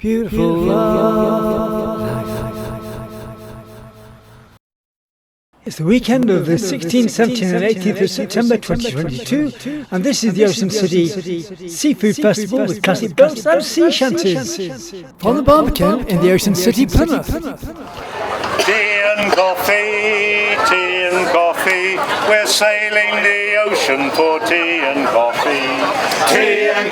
Beautiful life. It's the weekend of the 16th, 17th and 18th of September 2022, and this is the Ocean City Seafood Festival with classic boats and sea shanties. On the Barbican in the Ocean City, Plymouth. Tea and coffee, we're sailing the ocean for tea and coffee. Tea and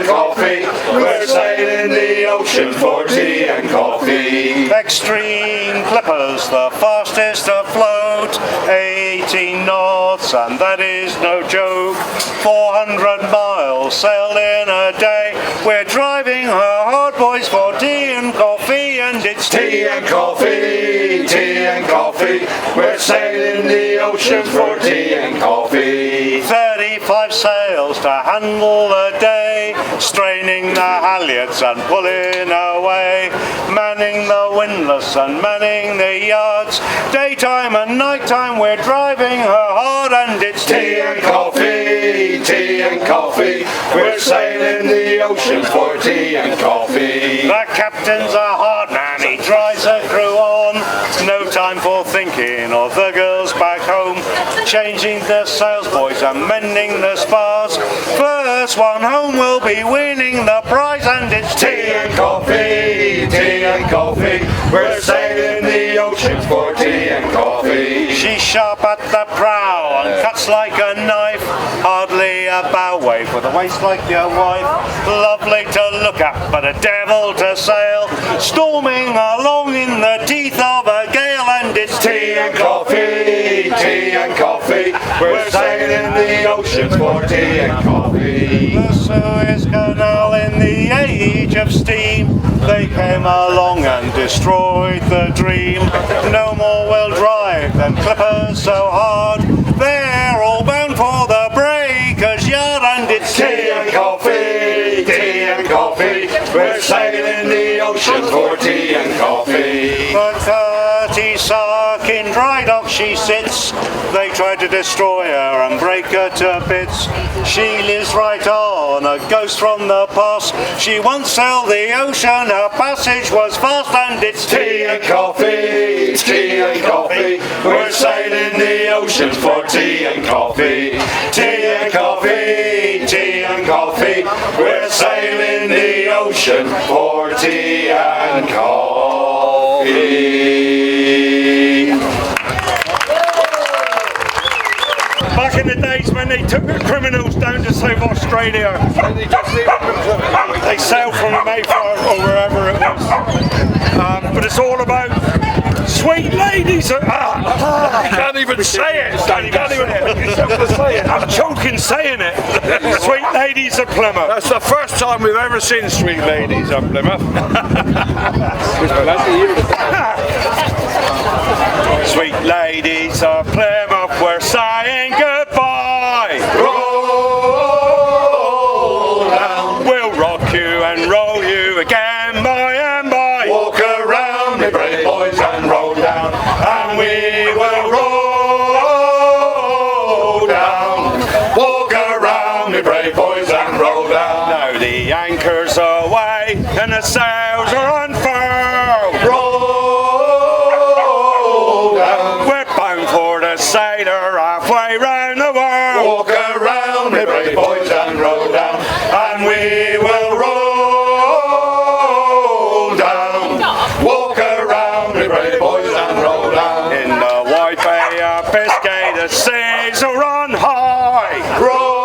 coffee, we're sailing the ocean for tea and coffee. Extreme clippers, the fastest afloat, 18 knots, and that is no joke. 400 miles sailed in a day, we're driving her hard boys for tea and coffee, and it's tea and coffee, we're sailing the ocean for tea and coffee. 35 sails to handle the day, straining the halyards and pulling away, manning the windlass and manning the yards, daytime and nighttime we're driving her hard, and it's tea and coffee, we're sailing the ocean for tea and coffee. The captain's a hard man, he drives the crew on, no time for thinking of the girls back home, changing the sails boys and mending the spars. First one home will be winning the prize, and it's tea and coffee, we're sailing the ocean for tea and coffee. She's sharp at the prow and cuts like a knife, hardly a bow wave with a waist like your wife, lovely to look at but a devil to sail, storming along in the teeth of a gale, and it's tea and coffee, we're sailing the ocean for tea and coffee. The Suez Canal in the age of steam, they came along and destroyed the dream. No more will drive them clippers so hard, they're all bound for the breakers' yard, and it's tea and coffee, we're sailing the ocean for tea and coffee. The 30 sark in dry dock she sits, they tried to destroy her and break her to bits. She lives right on, a ghost from the past, she once sailed the ocean, her passage was fast, and it's tea and coffee, we're sailing the ocean for tea and coffee. Tea and coffee, we're sailing the ocean for tea and coffee. Back in the days when they took the criminals down to South Australia, they sailed from the Mayflower or wherever it was. But it's all about sweet ladies. I can't even say it. I'm choking saying it. Sweet ladies of Plymouth. That's the first time we've ever seen sweet ladies of Plymouth. Sweet ladies of Plymouth, we're saying goodbye. Roll down. We'll rock you and roll you again by and by. Walk around, me brave boys, and roll down, and we will roll down. Walk around, me brave boys, and roll down. Now the anchor's away and the sails are unfurled. Roll down. We're bound for the sailor halfway round the world. Walk around, me brave boys, and roll down, and we will roll down. Walk around, me brave boys, and roll down. In the wide bay of Biscay, the seas are on high. Roll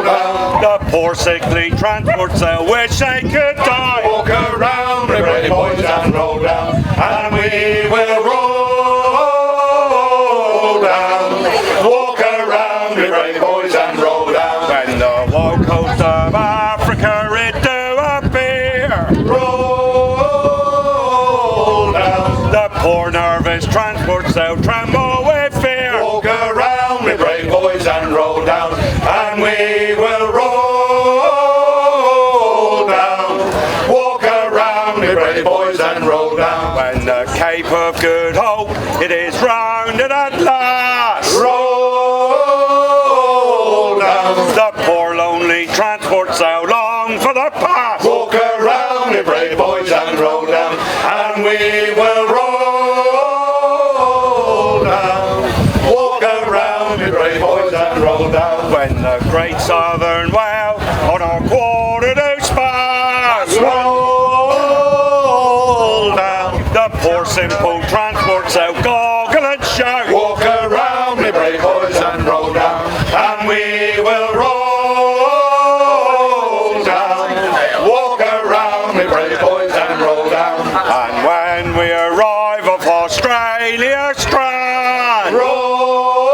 down. The poor sickly transports I wish they could die. Walk around, me brave boys, and roll down, and we will roll down. Walk around, me brave boys, and roll down. When the wild coast of Africa it do appear. Roll down. The poor nervous transports they'll tremble with fear. Walk around, me brave boys, and roll down, and we will roll down. Walk around, me brave boys, and roll down. When the Cape of Good Hope it is rounded at last. Roll down. The poor lonely transport transport sail long for the past. Walk around me, brave boys, and roll down, and we will roll down. Walk around me, brave boys, and roll down. When the great southern whale on our quarter to spars roll down, the poor simple transport sail goggle and shout. Walk around me, brave boys, and roll down, and we will roll down. Walk around me, brave boys, and roll down. And when we arrive off Australia strand, roll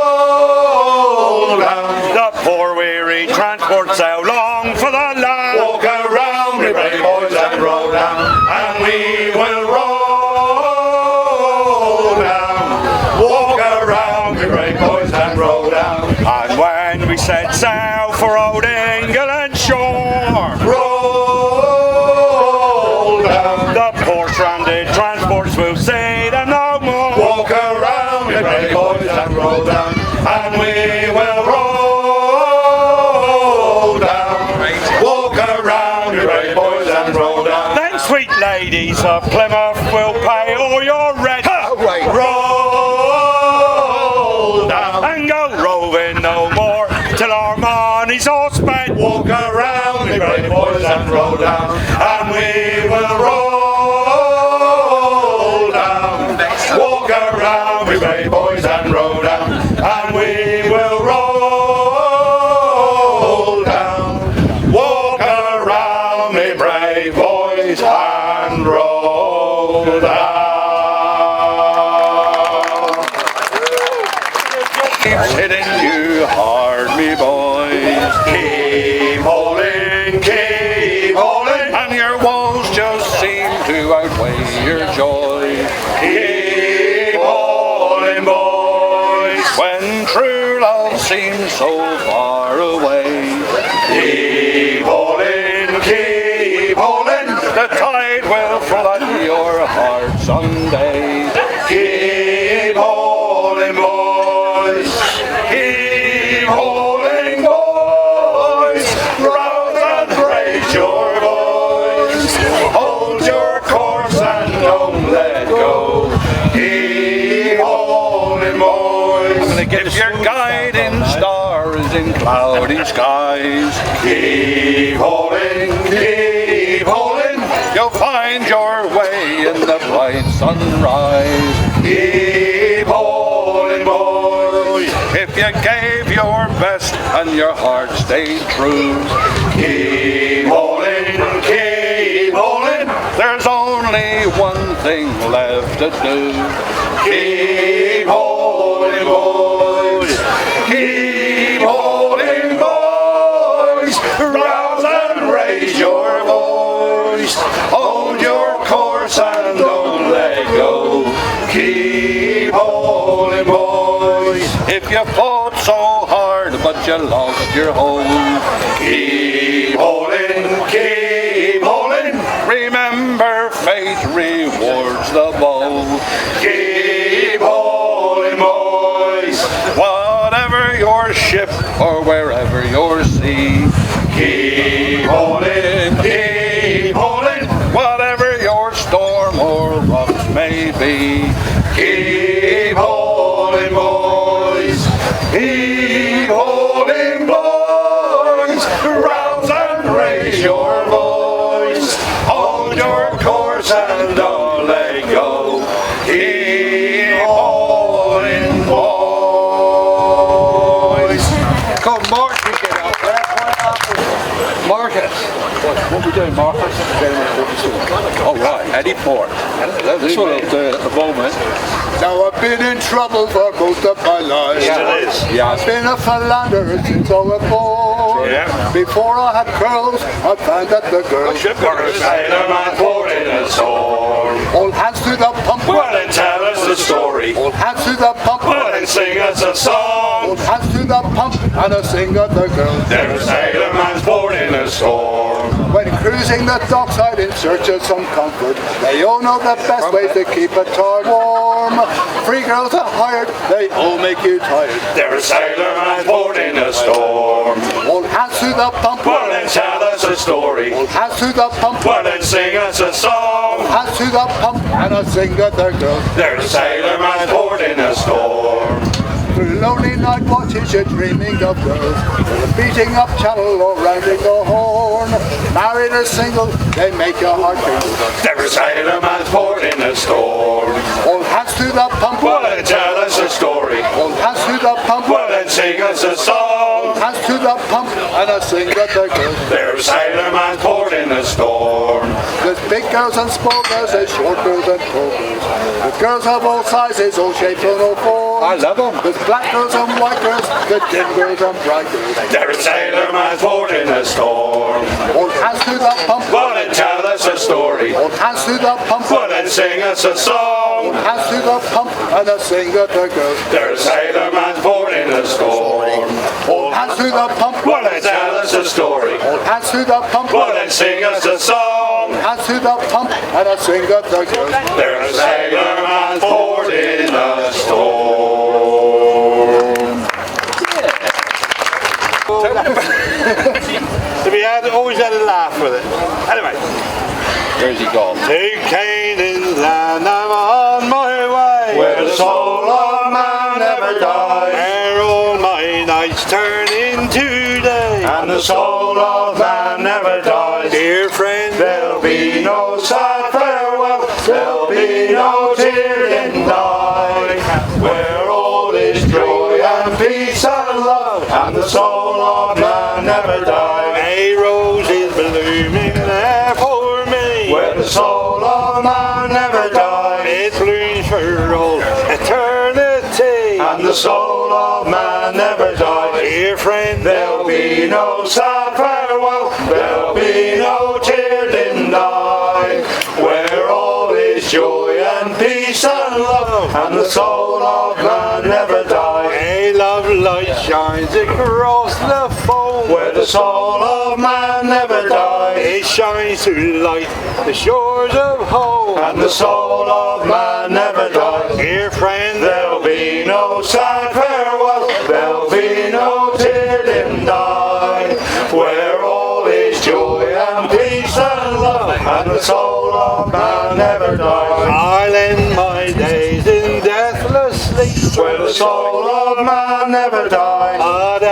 down, the poor weary transport sail long for the land. Walk around me, brave boys, and roll down, and we will roll down. Walk around me, brave boys, and roll down. And when we set sail for old England shore, roll down, the poor stranded transports will see them no more. Walk around me, brave boys, and roll down, and we will roll down. Walk around me, brave boys, and roll down. Then, sweet ladies of Plymouth will pay all your rent. Roll down and go roving no more till our money's all spent. Walk around me, brave boys, and roll down, and we will roll down. Walk around me, brave boys, and roll down, and we will roll down. Walk around me, brave boys, and roll down. Keeps hitting you hard, me boys. Keep holding, and your woes just seem to outweigh your joy. Keep holding, boys, when true love seems so far away. Keep holding, the tide will flood your heart someday. Keep holding, boys. Keep holding, boys. Rouse and raise your voice. Hold your course and don't let go. Keep holding, boys. If your guiding star is in cloudy skies, keep holding, you'll find your way in the bright sunrise. Keep holding, boys. If you gave your best and your heart stayed true, keep holding, there's only one thing left to do. Keep holding, boys. Keep holding, boys. Rouse and raise your voice. Hold your course and don't let go. Keep holding, boys. If you fought so hard but you lost your hold, keep holding, remember faith rewards the bold. Keep holding, boys. Whatever your ship or wherever your sea, keep holding, whatever your storm or rocks may be. Keep holding, boys. Keep holding, boys. Rouse and raise your voice. Hold your course and don't let go. Keep holding, boys. Come, Mark, you get up there. Marcus. What are we doing, Marcus? Oh, right, Eddie Port. This one at the moment. Now I've been in trouble for most of my life. Yeah. I've been a philanderer since I was born. Yeah. Before I had curls, I found that the girls Sailor man poured in a storm. all hands to the pump. Well, then tell us the story. All hands to the pump. Well, then sing us a All song. hands to the pump and I sing of the girls. There a sailor man's poured in a storm. When cruising the dockside in search of some comfort, they all know the best ways to keep a tart warm. Free girls are hired, they all make you tired. They're a sailorman's port in a storm. All hands to the pump, Well, then tell us a story. all hands to the pump, Well, then sing us a song. hands to the pump, and I sing at their girls. They're a sailorman's port in a storm. Through lonely night watches you're dreaming of girls, they're beating up channel or rounding the horn. Married or single, they make your heart beat. They're a sailorman's port in a storm. All hands to the pump, Well, then tell us a story. all hands to the pump, Well, then sing us a song. hands to the pump, and I sing at their girls. They're a sailorman's port in a storm. There's big girls and small girls, there's short girls and tall girls. There's girls of all sizes, all shapes and all forms. I love them. There's black girls and white girls, the dim girls and bright girls. They're a sailorman's port in a storm. All hands to the pump, Well, then tell us a story. all hands to the pump, Well, then sing us a song. hands to the pump, and I sing at their girls. They're a sailorman's port in a storm. All hands to the pump, Well, then tell us a story. all hands to the pump, Well, then sing us a song. hands to the pump, and I sing at their girls. They're a sailorman's port in a storm. We always had a laugh with it. Anyway. Where's he gone? To Canaan's land, I'm on my way. Where the soul of man never dies, Where all my nights turn into day. and the soul of man never dies. Dear friend, There'll be no sad farewell, there'll be no tear in die, where all is joy and peace and love, and the soul of man never dies. a rose is blooming there for me. Where the soul of man never dies, It blooms for all eternity. and the soul of man never dies. Dear friend, There'll be no sad farewell, there'll be no tear in die, where all is joy and peace and love, and the soul of man never dies. a love light shines across the foam. Where the soul of man never dies, It shines to light the shores of home. and the soul of man never dies. Dear friend, There'll be no sad farewell, there'll be no tear in die, where all is joy and peace and love, and the soul of man never dies. I'll end my days in deathless sleep. Where the soul of man never dies, But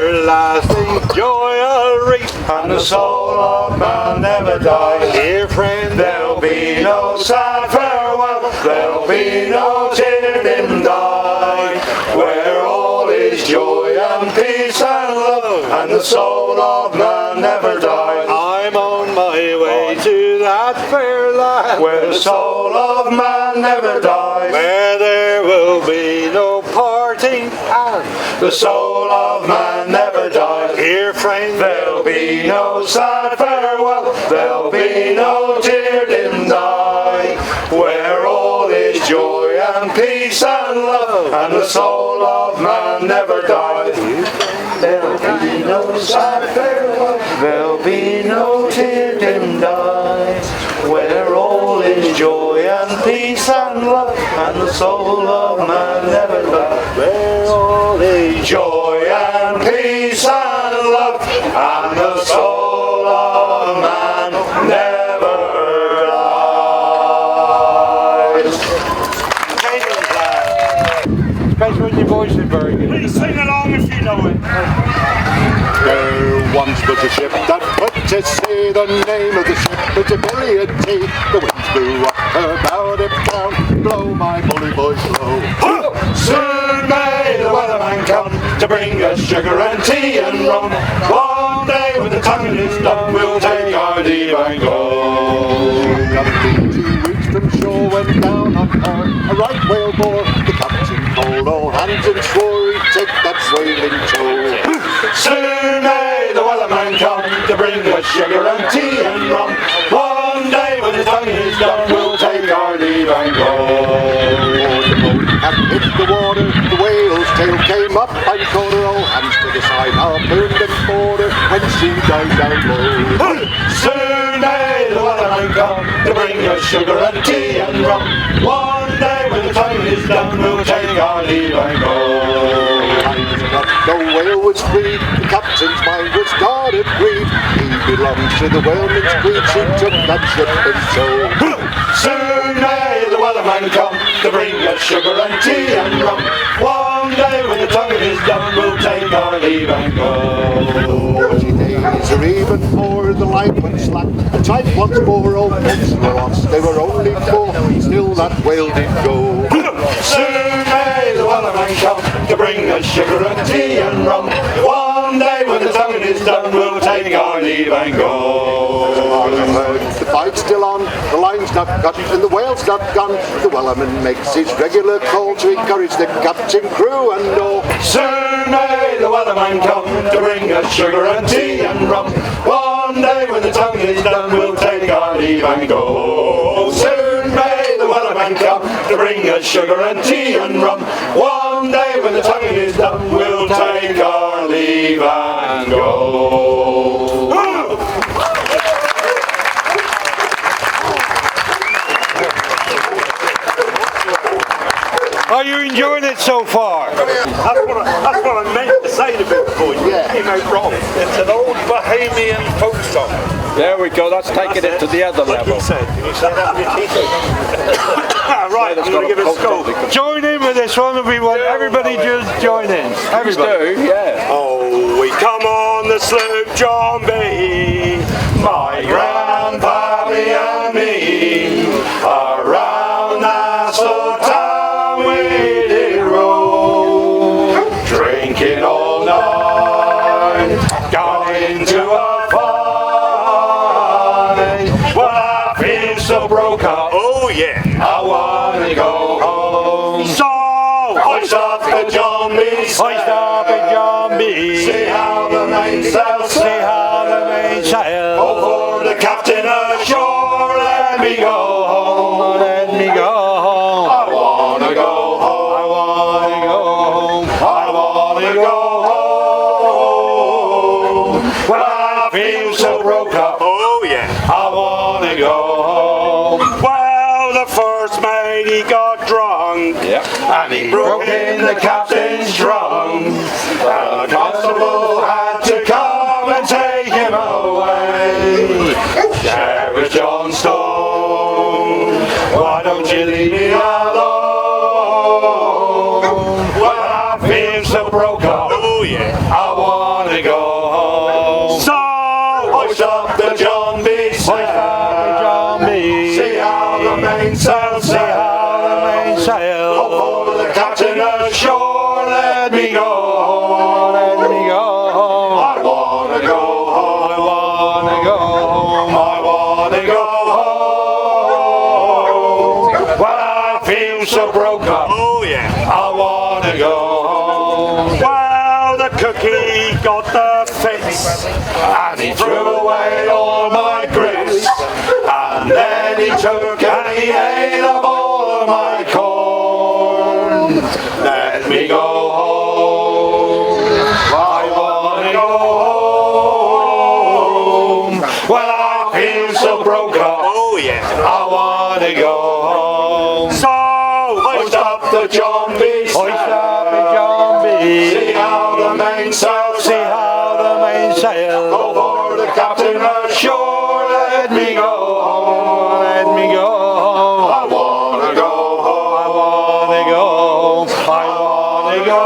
everlasting joy I'll reap. and the soul of man never dies. Dear friend, There'll be no sad farewell, there'll be no tear in die, where all is joy and peace and love, and the soul of man never dies. I'm on my way to that fair land, Where the soul of man never dies, where there will be no parting and the soul of man never dies. dear friend, There'll be no sad farewell, there'll be no tear in die, where all is joy and peace and love, and the soul of man never dies. There'll be no sad farewell, there'll be no tear in die, where all is joy and peace and love, and the soul of man never dies. where all is Joy and peace and love, and the soul of man never dies. Canaan's land. Especially when your voice is very good. Please sing along if you know it. There once was a ship that put to sea. The name of the ship was a T. The winds blew up her bow, dip down, blow my bully boys blow. Soon may the weatherman come to bring us sugar and tea and rum. One day when the tonguing is done, we'll take our leave and go. Nothing 2 weeks from shore went down on her a right whale bore. The captain called all hands and swore he'd take that whale in tow. Soon may the weatherman come to bring us sugar and tea and rum. One day when the tonguing is done, we'll take our leave and go. The boat had hit the water, the whale's tail came up and caught her. All hands to the side, harpooned and bored her. When she die down low. Soon may the wellerman come to bring us sugar and tea and rum. One day when the time is done, we'll take our leave and go. The whale was free, the captain's mind was not at greed. He belonged to the whaleman's creed, she took that ship in tow. Soon may the wellerman come to bring us sugar and tea and rum. One day when the tonguing is done, we'll take our leave and go. 40 days or even more, the line went slack. The tide once more, all boats were lost. They were only 4, still that whale did go. Soon may the wellerman come to bring us sugar and tea and rum. One day when the tonguing is done, we'll take our leave and go. The fight's still on, the line's not cut, and the whale's not gone. The wellerman makes his regular call to encourage the captain, crew, and all. Soon may the wellerman come to bring us sugar and tea and rum. One day when the tonguing is done, we'll take our leave and go. Soon may the wellerman come to bring us sugar and tea and rum. One day when the tonguing is done, we'll take our leave and go. Are you enjoying it so far? That's what I meant to say to bit before. You came out wrong. It's an old Bahamian folk song. There we go, that's taking it to the other Like level. he said. Can you say that with your teeth? Right, I'm going to give it a go. Join in with this one, everyone. Everybody just join in. Everybody. Do, yeah. Oh, we come on the sloop John B. My grandpappy and me around Nassau town we did roll, drinking all night, got into a fight. Well, I feel so broke up, Oh, yeah. I wanna go home. So, Hoist up the John B. Hoist up the John B. See how the mainsail See how the main sail. Oh, for the captain ashore, let me go home. Let me go home. I wanna go home. I wanna go home. I wanna go home. Well, I feel so broke up. oh, yeah. I wanna go home. Well, the first mate, he got drunk. Yep. And he broke in the captain's trunk. And the constable had to come and take him away. Sheriff John Stone, why don't you leave me alone? Well, I feel so broke up, Oh, yeah. I wanna go home. So, Hoist up the John B. John B. See how the mainsail See how the main sail. Oh, for the captain ashore, let me go home. Let me go home. I wanna go home. I wanna go home. I wanna go home. Well, I feel so broke up. oh, yeah. I wanna go home. Well, the cookie got the fits. And he threw away all my grits. And then he took and he ate up all of my corn. Let me go home. I wanna go home. Well, I feel so broke up. Oh, yeah. I wanna go home. So, Hoist up the John B. Hoist up the John B. See how the mainsail See how the main sail. Go for the captain ashore, let me go home. Let me go home. I wanna go home. I wanna go home. I wanna go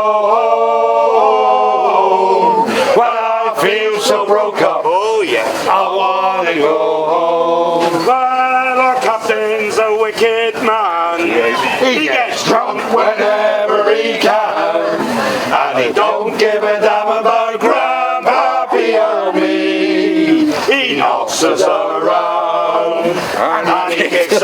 home. Well, I feel so broke up. oh, yeah. I wanna go home. Well, our captain's a wicked man. He gets drunk whenever he can, and he don't give a damn about Grandpappy or me. He knocks us around, and he kicks us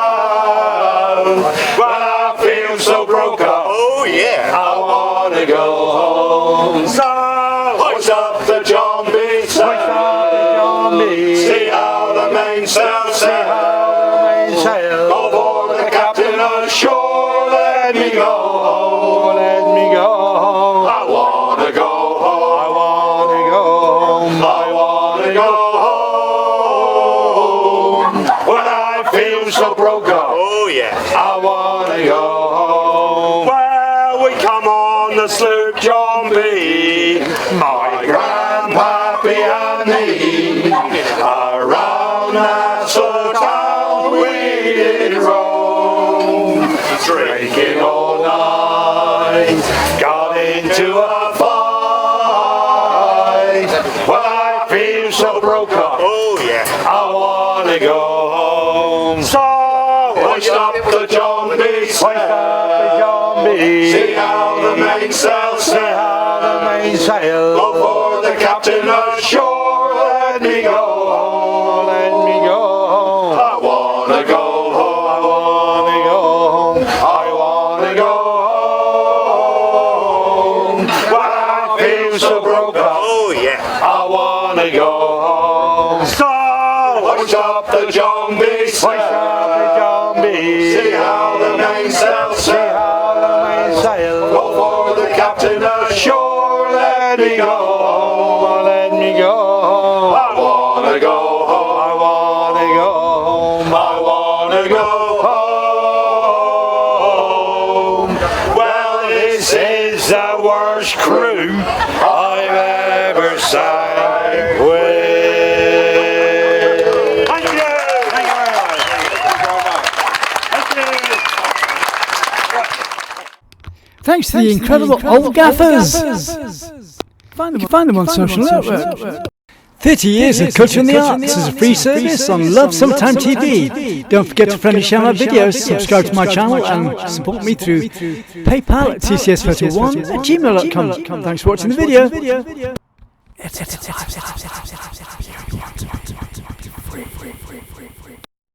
around. Well, I feel so broke up, Oh, yeah. I wanna go home. So, Hoist up the John B. John B. See how the mainsail sail. Main sail. Go for the captain ashore, let me go home. Let me go home. I wanna go home. I wanna go home. wanna go home. When I feel so broke up, Oh yeah. I wanna go home. Well, we come on the sloop John B. My grandpappy and me, around Nassau town we did roam, drinking all night, got into a fight. When I feel so broke up, Oh yeah. I wanna go home. So Hoist up the John B. See how the mainsail sail. Go for the captain ashore. Let me go home. Let me go home. I wanna go home. I wanna go home. I wanna go home. When I feel so broke up, oh yeah. I wanna go home. So Hoist up the John B. See how the mainsail sail. Go for the captain ashore. Let me go home. Let me go home. I wanna go home. I wanna go home. I wanna go home. Well, this is the worst crew I've ever sang with. thank you. Thank you very much. Thank you. Thanks to the incredible old Gaffers. You can find them on social networks. 30 years of culture and the arts as a free service on Love Sometime TV. Don't forget to friendly share my videos, subscribe to my channel and support me through PayPal at tcsphoto1@gmail.com. Thanks for watching the video.